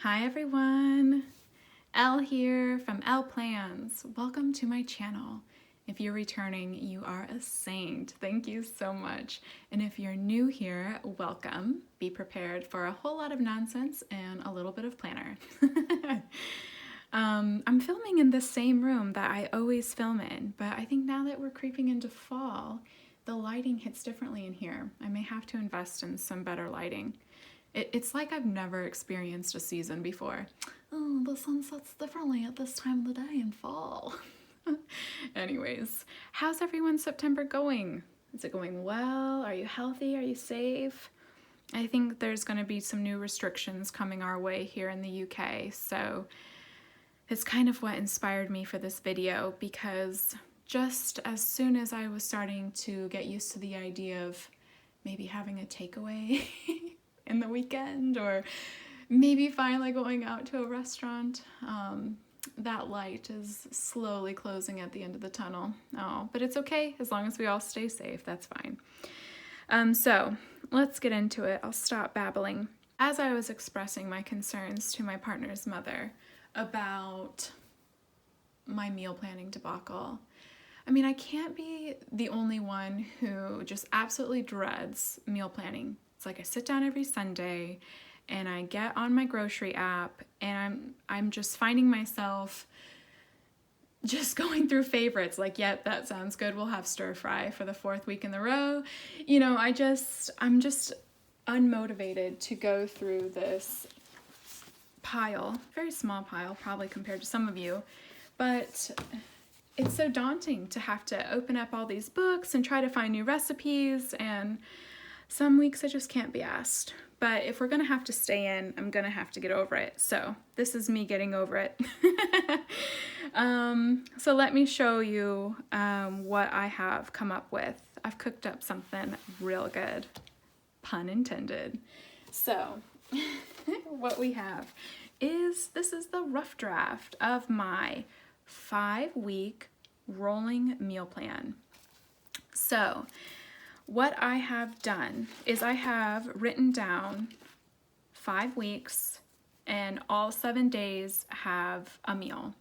Hi everyone, Elle here from Elle Plans. Welcome to my channel. If you're returning, you are a saint. Thank you so much. And if you're new here, welcome. Be prepared for a whole lot of nonsense and a little bit of planner. I'm filming in the same room that I always film in, but I think now that we're creeping into fall, the lighting hits differently in here. I may have to invest in some better lighting. It's like I've never experienced a season before. Oh, the sun sets differently at this time of the day in fall. Anyways, how's everyone's September going? Is it going well? Are you healthy? Are you safe? I think there's going to be some new restrictions coming our way here in the UK, so it's kind of what inspired me for this video, because just as soon as I was starting to get used to the idea of maybe having a takeaway in the weekend, or maybe finally going out to a restaurant, that light is slowly closing at the end of the tunnel. Oh, but it's okay as long as we all stay safe. That's fine. So let's get into it. I'll stop babbling. As I was expressing my concerns to my partner's mother about my meal planning debacle, I mean, I can't be the only one who just absolutely dreads meal planning. It's like I sit down every Sunday and I get on my grocery app and I'm just finding myself just going through favorites, like, yep, that sounds good, we'll have stir fry for the 4th week in a row. You know, I'm just unmotivated to go through this pile, very small pile probably compared to some of you, but it's so daunting to have to open up all these books and try to find new recipes, and some weeks I just can't be asked. But if we're gonna have to stay in, I'm gonna have to get over it. So this is me getting over it. So let me show you what I have come up with. I've cooked up something real good, pun intended. So what we have is, this is the rough draft of my 5-week rolling meal plan. So what I have done is I have written down 5 weeks, and all 7 days have a meal.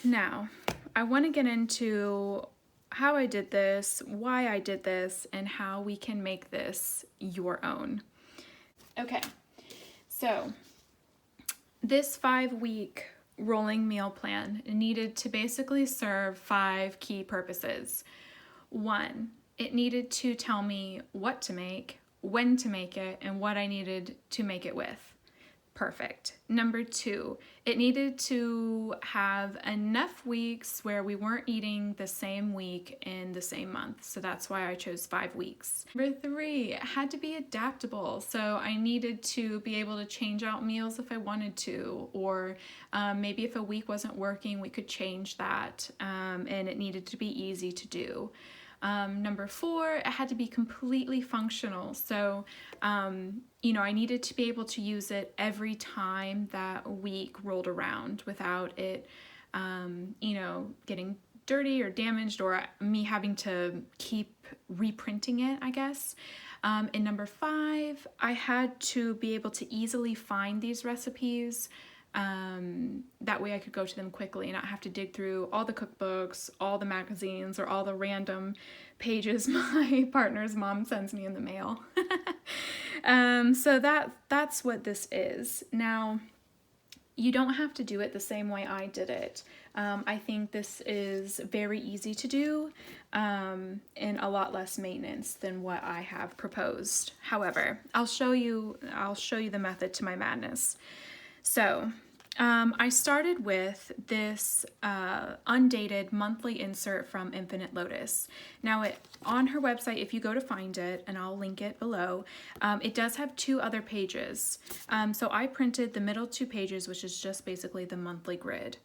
Now, I want to get into how I did this, why I did this, and how we can make this your own. Okay, so this 5-week rolling meal plan needed to basically serve 5 key purposes. 1, it needed to tell me what to make, when to make it, and what I needed to make it with. Perfect. Number 2, it needed to have enough weeks where we weren't eating the same week in the same month. So that's why I chose 5 weeks. Number 3, it had to be adaptable. So I needed to be able to change out meals if I wanted to, or maybe if a week wasn't working, we could change that, and it needed to be easy to do. Number 4, it had to be completely functional. So, you know, I needed to be able to use it every time that week rolled around without it, you know, getting dirty or damaged, or me having to keep reprinting it, I guess. And number 5, I had to be able to easily find these recipes. That way I could go to them quickly and not have to dig through all the cookbooks, all the magazines, or all the random pages my partner's mom sends me in the mail. So that's what this is. Now, you don't have to do it the same way I did it. I think this is very easy to do, and a lot less maintenance than what I have proposed. However, I'll show you the method to my madness. So I started with this undated monthly insert from Infinite Lotus. Now, on her website, if you go to find it, and I'll link it below, it does have 2 other pages. So I printed the middle 2 pages, which is just basically the monthly grid.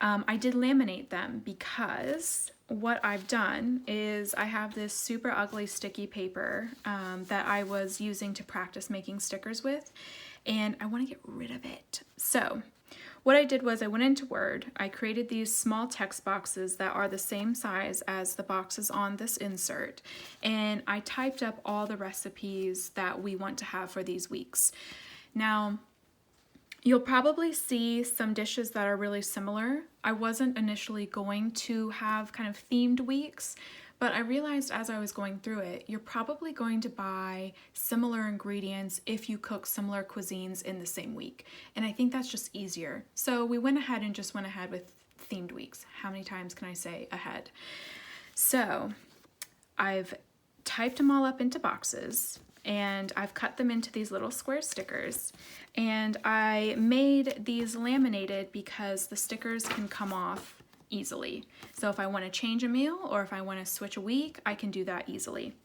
I did laminate them because what I've done is I have this super ugly sticky paper that I was using to practice making stickers with, and I want to get rid of it. So what I did was I went into Word, I created these small text boxes that are the same size as the boxes on this insert, and I typed up all the recipes that we want to have for these weeks. Now, you'll probably see some dishes that are really similar. I wasn't initially going to have kind of themed weeks, but I realized as I was going through it, you're probably going to buy similar ingredients if you cook similar cuisines in the same week. And I think that's just easier. So we went ahead and just went ahead with themed weeks. How many times can I say ahead? So I've typed them all up into boxes, and I've cut them into these little square stickers, and I made these laminated because the stickers can come off easily. So if I want to change a meal or if I want to switch a week, I can do that easily.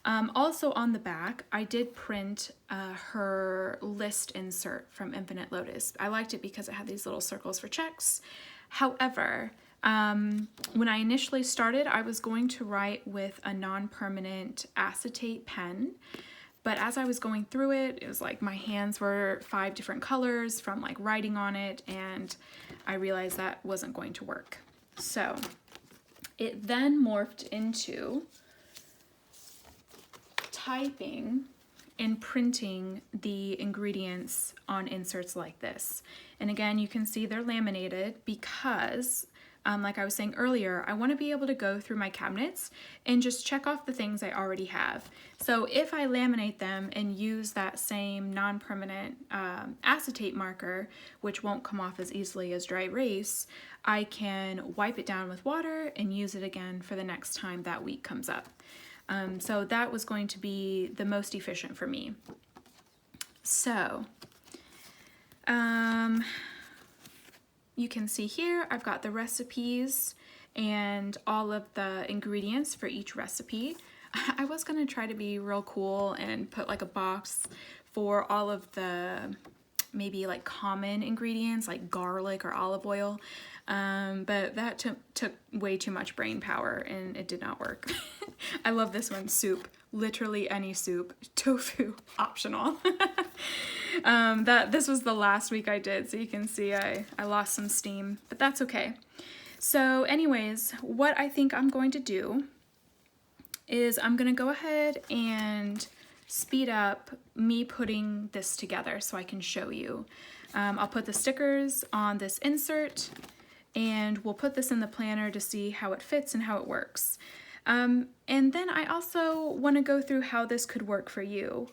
Also on the back, I did print her list insert from Infinite Lotus. I liked it because it had these little circles for checks. However, when I initially started, I was going to write with a non-permanent acetate pen, but as I was going through it, it was like my hands were 5 different colors from like writing on it, and I realized that wasn't going to work. So it then morphed into typing and printing the ingredients on inserts like this. And again, you can see they're laminated because like I was saying earlier, I want to be able to go through my cabinets and just check off the things I already have. So if I laminate them and use that same non-permanent acetate marker, which won't come off as easily as dry erase, I can wipe it down with water and use it again for the next time that week comes up. So that was going to be the most efficient for me. So, you can see here, I've got the recipes and all of the ingredients for each recipe. I was gonna try to be real cool and put like a box for all of the maybe like common ingredients like garlic or olive oil, but that took way too much brain power and it did not work. I love this one, soup. Literally any soup. Tofu, optional. This was the last week I did, so you can see I lost some steam, but that's okay. So anyways, what I think I'm going to do is I'm gonna go ahead and speed up me putting this together so I can show you. I'll put the stickers on this insert and we'll put this in the planner to see how it fits and how it works. And then I also want to go through how this could work for you,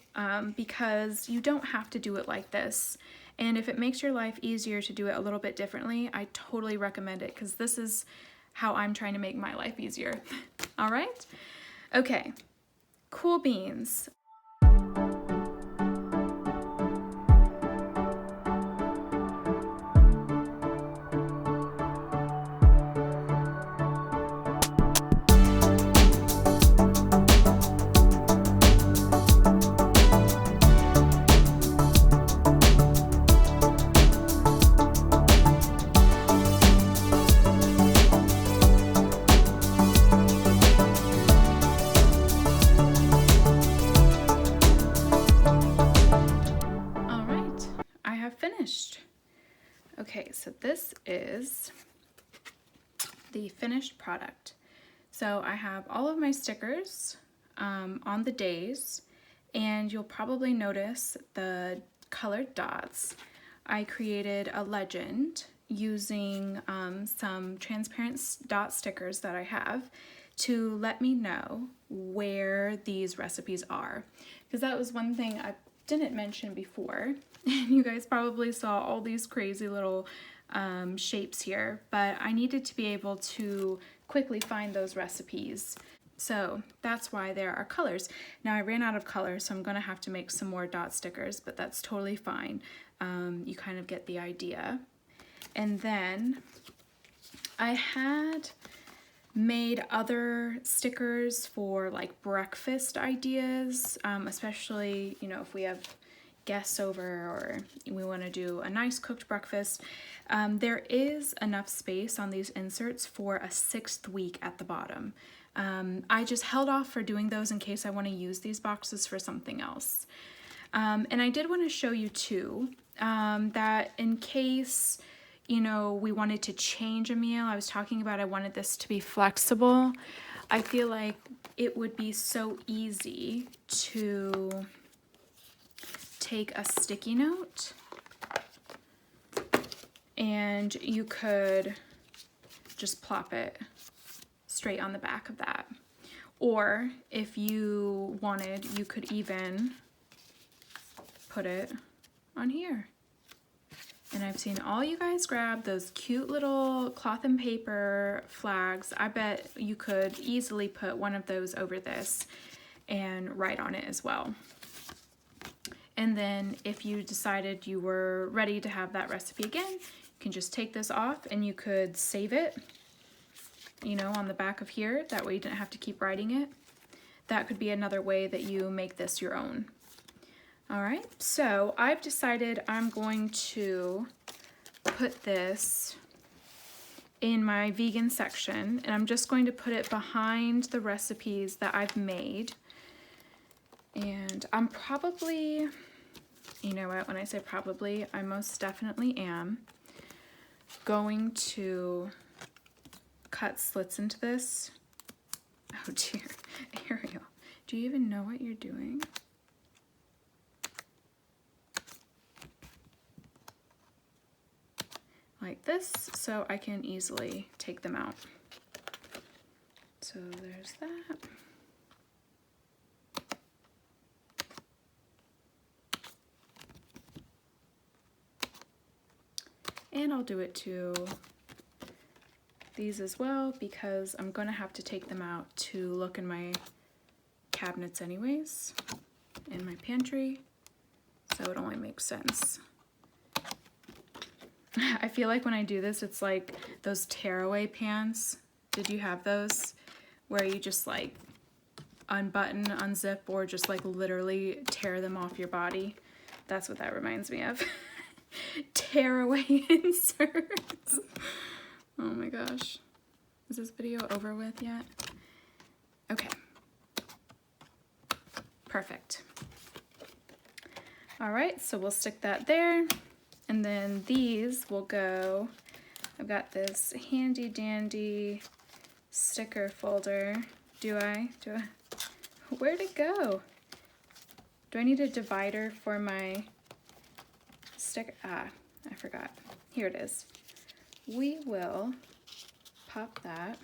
because you don't have to do it like this. And if it makes your life easier to do it a little bit differently, I totally recommend it because this is how I'm trying to make my life easier. All right? Okay, cool beans. Okay, so this is the finished product. So I have all of my stickers on the days, and you'll probably notice the colored dots. I created a legend using some transparent dot stickers that I have to let me know where these recipes are, because that was one thing I didn't mention before. And you guys probably saw all these crazy little shapes here, but I needed to be able to quickly find those recipes. So that's why there are colors. Now I ran out of colors, so I'm gonna have to make some more dot stickers, but that's totally fine. You kind of get the idea. And then I had made other stickers for like breakfast ideas, especially, you know, if we have guests over or we want to do a nice cooked breakfast. There is enough space on these inserts for a 6th week at the bottom. I just held off for doing those in case I want to use these boxes for something else. And I did want to show you too, that in case, you know, we wanted to change a meal, I was talking about I wanted this to be flexible. I feel like it would be so easy to take a sticky note and you could just plop it straight on the back of that. Or if you wanted, you could even put it on here. And I've seen all you guys grab those cute little cloth and paper flags. I bet you could easily put one of those over this and write on it as well. And then if you decided you were ready to have that recipe again, you can just take this off and you could save it, you know, on the back of here. That way you didn't have to keep writing it. That could be another way that you make this your own. All right, so I've decided I'm going to put this in my vegan section, and I'm just going to put it behind the recipes that I've made. And I'm probably, you know what, when I say probably, I most definitely am going to cut slits into this. Oh dear, Ariel, do you even know what you're doing? Like this, so I can easily take them out. So there's that. And I'll do it to these as well because I'm gonna have to take them out to look in my cabinets anyways, in my pantry, so it only makes sense. I feel like when I do this, it's like those tearaway pants. Did you have those? Where you just like unbutton, unzip, or just like literally tear them off your body. That's what that reminds me of. Tearaway inserts. Oh my gosh. Is this video over with yet? Okay. Perfect. All right, so we'll stick that there. And then these will go, I've got this handy dandy sticker folder. Where'd it go? Do I need a divider for my sticker? Ah, I forgot. Here it is. We will pop that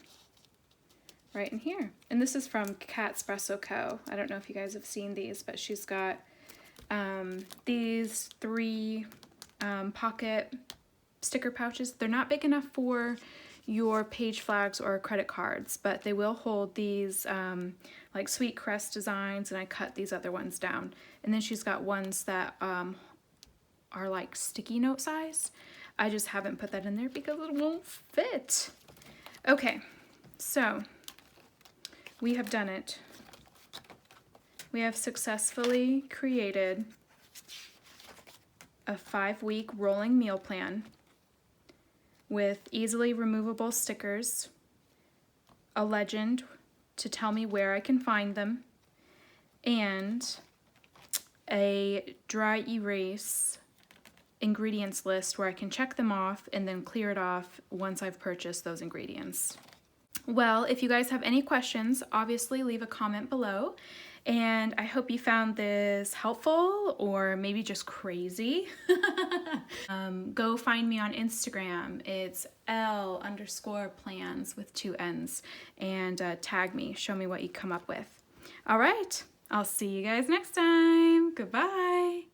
right in here. And this is from Catspresso Co. I don't know if you guys have seen these, but she's got these 3 pocket sticker pouches. They're not big enough for your page flags or credit cards, but they will hold these like sweet crest designs, and I cut these other ones down. And then she's got ones that are like sticky note size. I just haven't put that in there because it won't fit. Okay, so we have done it. We have successfully created a 5-week rolling meal plan with easily removable stickers, a legend to tell me where I can find them, and a dry erase ingredients list where I can check them off and then clear it off once I've purchased those ingredients. Well, if you guys have any questions, obviously leave a comment below. And I hope you found this helpful or maybe just crazy. Go find me on Instagram. It's L_plans with 2 N's. And tag me. Show me what you come up with. All right. I'll see you guys next time. Goodbye.